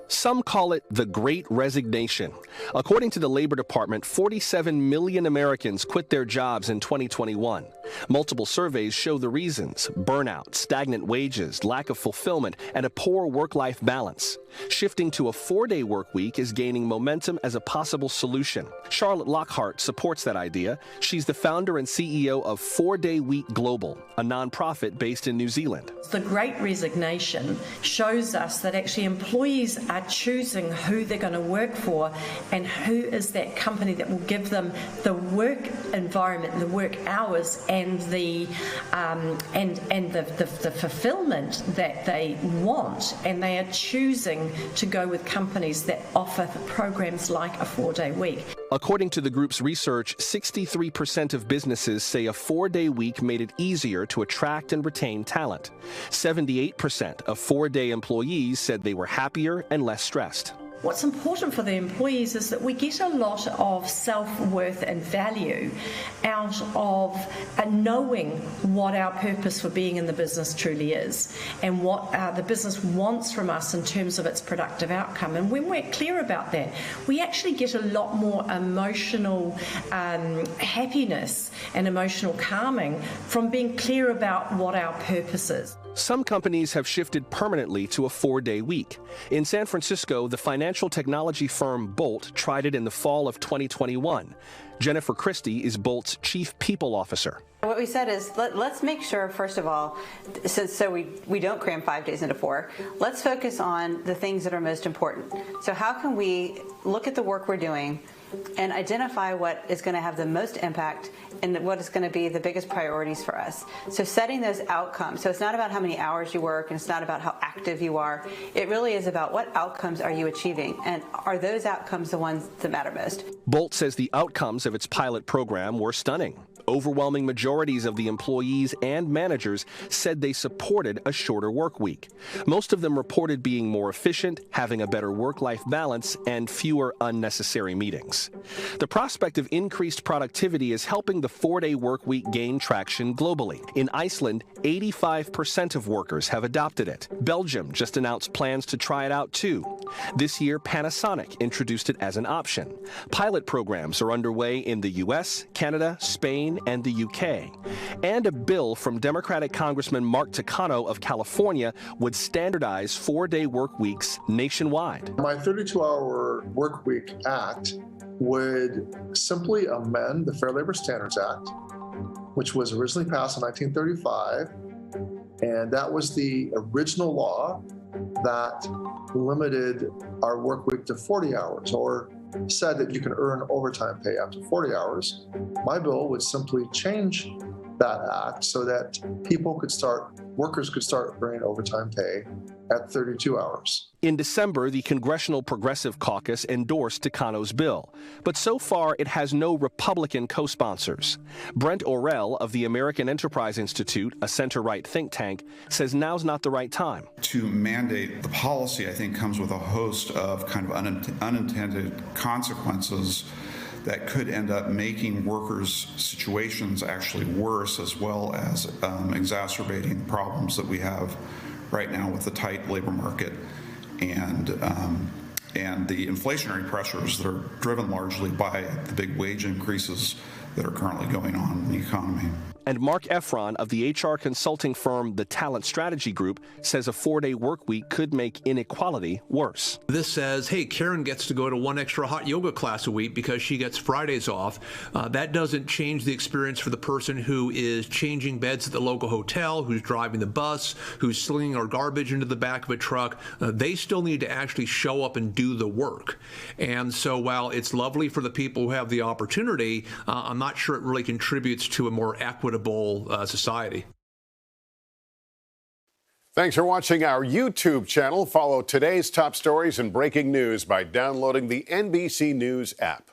Some call it the Great Resignation. According to the Labor Department, 47 million Americans quit their jobs in 2021. Multiple surveys show the reasons: burnout, stagnant wages, lack of fulfillment, and a poor work-life balance. Shifting to a 4-day work week is gaining momentum as a possible solution. Charlotte Lockhart supports that idea. She's the founder and CEO of 4-Day Week Global, a nonprofit based in New Zealand. The Great Resignation shows us that actually employees are choosing who they're going to work for and who is that company that will give them the work environment, the work hours, and the fulfillment that they want, and they are choosing to go with companies that offer programs like a 4-day week. According to the group's research, 63% of businesses say a 4-day week made it easier to attract and retain talent. 78% of 4-day employees said they were happier and less stressed. What's important for the employees is that we get a lot of self-worth and value out of knowing what our purpose for being in the business truly is and what the business wants from us in terms of its productive outcome. And when we're clear about that, we actually get a lot more emotional happiness and emotional calming from being clear about what our purpose is. Some companies have shifted permanently to a 4-day week. In San Francisco, the financial technology firm Bolt tried it in the fall of 2021. Jennifer Christie is Bolt's chief people officer. What we said is, let's make sure, first of all, so we don't cram 5 days into 4. Let's focus on the things that are most important. So how can we look at the work we're doing and identify what is going to have the most impact and what is going to be the biggest priorities for us. So setting those outcomes. So it's not about how many hours you work, and it's not about how active you are. It really is about what outcomes are you achieving, and are those outcomes the ones that matter most? Bolt says the outcomes of its pilot program were stunning. Overwhelming majorities of the employees and managers said they supported a shorter work week. Most of them reported being more efficient, having a better work-life balance, and fewer unnecessary meetings. The prospect of increased productivity is helping the 4-day work week gain traction globally. In Iceland, 85% of workers have adopted it. Belgium just announced plans to try it out too. This year, Panasonic introduced it as an option. Pilot programs are underway in the U.S., Canada, Spain, and the UK. And a bill from Democratic Congressman Mark Takano of California would standardize 4-day work weeks nationwide. My 32-hour work week act would simply amend the Fair Labor Standards Act, which was originally passed in 1935, and that was the original law that limited our work week to 40 hours, or said that you can earn overtime pay up to 40 hours. My bill would simply change that act so that workers could start earning overtime pay at 32 hours. In December, the Congressional Progressive Caucus endorsed Takano's bill, but so far it has no Republican co-sponsors. Brent Orrell of the American Enterprise Institute, a center-right think tank, says now's not the right time. To mandate the policy, I think, comes with a host of kind of unintended consequences that could end up making workers' situations actually worse, as well as exacerbating the problems that we have right now with the tight labor market and the inflationary pressures that are driven largely by the big wage increases that are currently going on in the economy. And Mark Efron of the HR consulting firm The Talent Strategy Group says a 4-day work week could make inequality worse. This says, hey, Karen gets to go to one extra hot yoga class a week because she gets Fridays off. That doesn't change the experience for the person who is changing beds at the local hotel, who's driving the bus, who's slinging our garbage into the back of a truck. They still need to actually show up and do the work. And so while it's lovely for the people who have the opportunity, I'm not sure it really contributes to a more equitable society. Thanks for watching our YouTube channel. Follow today's top stories and breaking news by downloading the NBC News app.